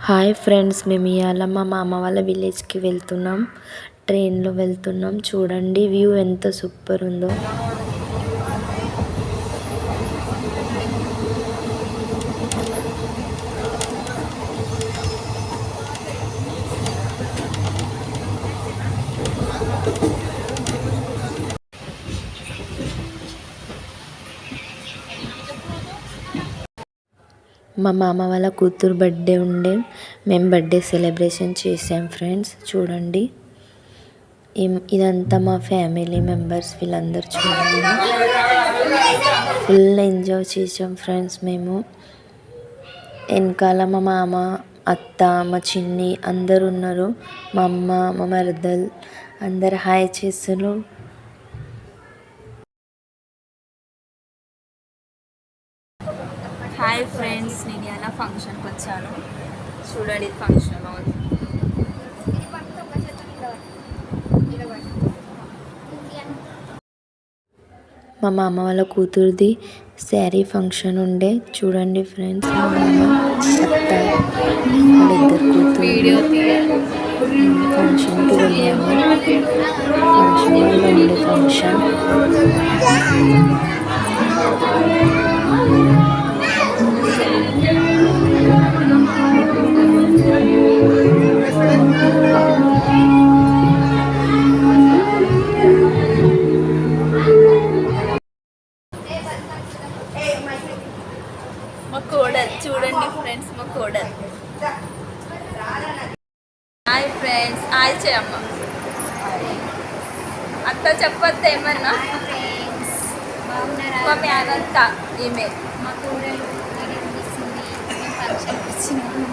Hi friends, మేము ఇవాళ మా మామ వాళ్ళ విలేజ్కి వెళ్తున్నాం. ట్రైన్లో వెళ్తున్నాం. చూడండి వ్యూ ఎంత సూపర్ ఉందో. మా మామ వాళ్ళ కూతురు బర్త్డే ఉండే, మేము బర్త్డే సెలబ్రేషన్ చేసాం ఫ్రెండ్స్. చూడండి, ఇదంతా మా ఫ్యామిలీ మెంబర్స్, వీళ్ళందరూ చూడండి. ఫుల్ ఎంజాయ్ చేసాం ఫ్రెండ్స్. మేము వెనకాల మా మామ, అత్త, మా చిన్ని అందరు ఉన్నారు. మా అమ్మ, మా మరదలు అందరు హాయ్ చేస్తున్నారు. హాయ్ ఫ్రెండ్స్, నేను ఇలా ఫంక్షన్కి వచ్చాను. చూడండి ఫంక్షన్ హాల్. మా మామ వాళ్ళ కూతురుది శారీ ఫంక్షన్ ఉండే. చూడండి ఫ్రెండ్స్, మా మామ, అత్త వాళ్ళిద్దరు కూతురు ఫంక్షన్కి వెళ్ళాము. ఫంక్షన్ హాల్లో ఉండే ఫంక్షన్. మా కోడలు చూడండి ఫ్రెండ్స్, మా కోడలు. హాయ్ ఫ్రెండ్స్, హాయ్ చేయమ్మ. అత్త చెప్పొద్దు ఏమన్నా. మా మేనంత ఈమె. మా కోడలు ఫంక్షన్కి వచ్చినాము.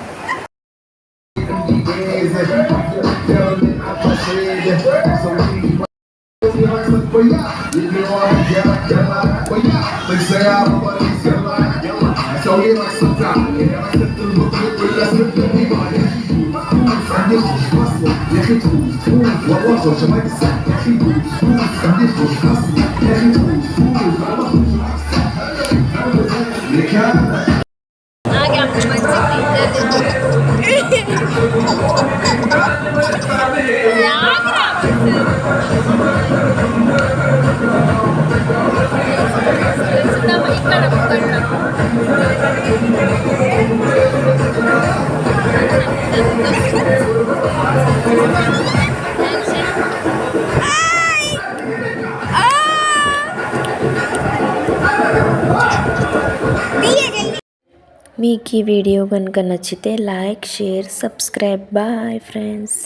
మీకు ఈ వీడియో కనుక నచ్చితే like, share, subscribe. Bye friends.